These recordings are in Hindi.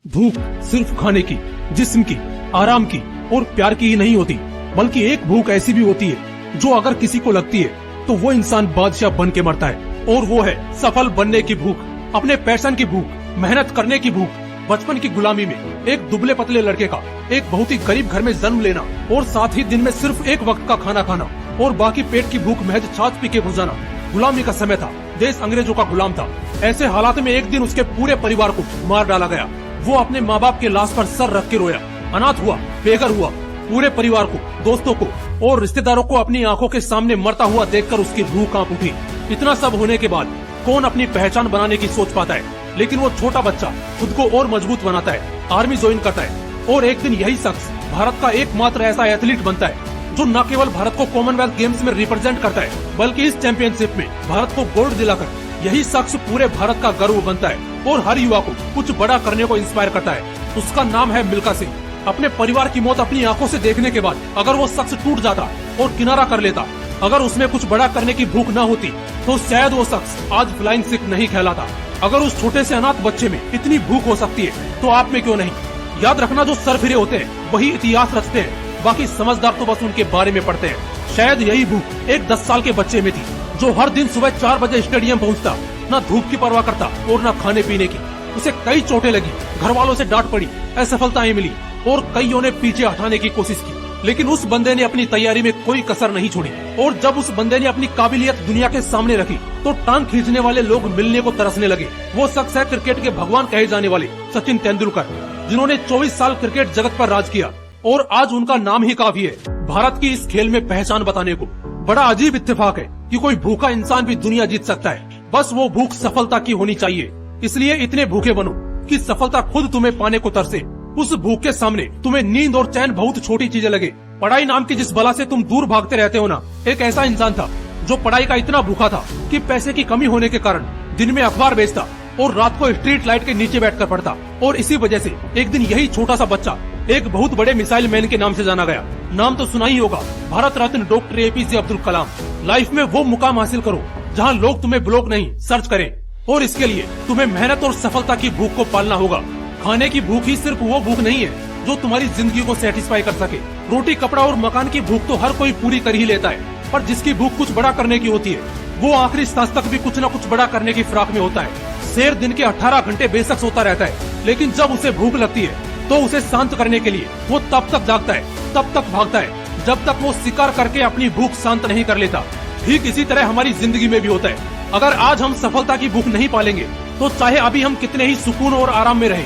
भूख सिर्फ खाने की, जिस्म की, आराम की और प्यार की ही नहीं होती, बल्कि एक भूख ऐसी भी होती है जो अगर किसी को लगती है तो वो इंसान बादशाह बन के मरता है। और वो है सफल बनने की भूख, अपने पैशन की भूख, मेहनत करने की भूख। बचपन की गुलामी में एक दुबले पतले लड़के का एक बहुत ही गरीब घर में जन्म लेना और साथ ही दिन में सिर्फ एक वक्त का खाना खाना और बाकी पेट की भूख महज छाछ पी के गुजारना। गुलामी का समय था, देश अंग्रेजों का गुलाम था। ऐसे हालात में एक दिन उसके पूरे परिवार को मार डाला गया। वो अपने माँ बाप के लाश पर सर रख के रोया, अनाथ हुआ, बेघर हुआ। पूरे परिवार को, दोस्तों को और रिश्तेदारों को अपनी आंखों के सामने मरता हुआ देखकर उसकी रूह कांप उठी। इतना सब होने के बाद कौन अपनी पहचान बनाने की सोच पाता है, लेकिन वो छोटा बच्चा खुद को और मजबूत बनाता है, आर्मी ज्वाइन करता है और एक दिन यही शख्स भारत का एकमात्र ऐसा एथलीट बनता है जो न केवल भारत को कॉमनवेल्थ गेम्स में रिप्रेजेंट करता है, बल्कि इस चैंपियनशिप में भारत को गोल्ड दिलाकर यही शख्स पूरे भारत का गर्व बनता है और हर युवा को कुछ बड़ा करने को इंस्पायर करता है। उसका नाम है मिल्खा सिंह। अपने परिवार की मौत अपनी आंखों से देखने के बाद अगर वो शख्स टूट जाता और किनारा कर लेता, अगर उसमें कुछ बड़ा करने की भूख न होती, तो शायद वो शख्स आज फ्लाइंग सिख नहीं कहलाता। अगर उस छोटे से अनाथ बच्चे में इतनी भूख हो सकती है तो आप में क्यों नहीं। याद रखना, जो सरफिरे होते हैं वही इतिहास रचते हैं, बाकी समझदार तो बस उनके बारे में पढ़ते हैं। शायद यही भूख एक 10 साल के बच्चे में थी जो हर दिन सुबह 4 बजे स्टेडियम पहुंचता, न धूप की परवाह करता और न खाने पीने की। उसे कई चोटें लगी, घर वालों से डांट पड़ी, असफलताएं मिली और कईयों ने पीछे हटाने की कोशिश की, लेकिन उस बंदे ने अपनी तैयारी में कोई कसर नहीं छोड़ी। और जब उस बंदे ने अपनी काबिलियत दुनिया के सामने रखी तो टांग खींचने वाले लोग मिलने को तरसने लगे। वो शख्स है क्रिकेट के भगवान कहे जाने वाले सचिन तेंदुलकर, जिन्होंने 24 साल क्रिकेट जगत पर राज किया और आज उनका नाम ही काफी है भारत की इस खेल में पहचान बताने को। बड़ा अजीब इत्तेफाक है कि कोई भूखा इंसान भी दुनिया जीत सकता है, बस वो भूख सफलता की होनी चाहिए। इसलिए इतने भूखे बनो कि सफलता खुद तुम्हें पाने को तरसे। उस भूख के सामने तुम्हें नींद और चैन बहुत छोटी चीजें लगे। पढ़ाई नाम की जिस बला से तुम दूर भागते रहते हो ना, एक ऐसा इंसान था जो पढ़ाई का इतना भूखा था कि पैसे की कमी होने के कारण दिन में अखबार बेचता और रात को स्ट्रीट लाइट के नीचे बैठकर पढ़ता। और इसी वजह से एक दिन यही छोटा सा बच्चा एक बहुत बड़े मिसाइल मैन के नाम से जाना गया। नाम तो सुना ही होगा, Bharat Ratna doctor APJ Abdul Kalam. Life में वो मुकाम हासिल करो जहाँ लोग तुम्हें ब्लॉक नहीं सर्च करें, और इसके लिए तुम्हें मेहनत और सफलता की भूख को पालना होगा। खाने की भूख ही सिर्फ वो भूख नहीं है जो तुम्हारी जिंदगी को सेटिस्फाई कर सके। रोटी, कपड़ा और मकान की भूख तो हर कोई पूरी कर ही लेता है, पर जिसकी भूख कुछ बड़ा करने की होती है वो आखिरी सांस तक भी कुछ न कुछ बड़ा करने की फिराक में होता है। शेर दिन के 18 घंटे बेशक सोता रहता है, लेकिन जब उसे भूख लगती है तो उसे शांत करने के लिए वो तब तक जागता है, तब तक भागता है, जब तक वो शिकार करके अपनी भूख शांत नहीं कर लेता। ठीक इसी तरह हमारी जिंदगी में भी होता है। अगर आज हम सफलता की भूख नहीं पालेंगे तो चाहे अभी हम कितने ही सुकून और आराम में रहें,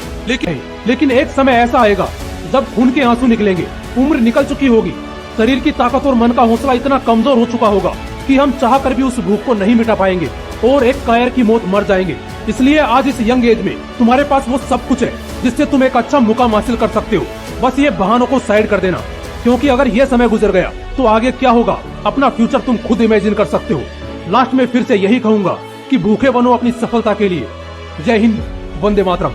लेकिन एक समय ऐसा आएगा जब खून के आंसू निकलेंगे, उम्र निकल चुकी होगी, शरीर की ताकत और मन का हौसला इतना कमजोर हो चुका होगा कि हम चाह कर भी उस भूख को नहीं मिटा पाएंगे और एक कायर की मौत मर जाएंगे। इसलिए आज इस यंग एज में तुम्हारे पास वो सब कुछ है जिससे तुम एक अच्छा मुकाम हासिल कर सकते हो। बस ये बहानों को साइड कर देना, क्योंकि अगर ये समय गुजर गया तो आगे क्या होगा अपना फ्यूचर तुम खुद इमेजिन कर सकते हो। लास्ट में फिर से यही कहूंगा कि भूखे बनो अपनी सफलता के लिए। जय हिंद, वंदे मातरम।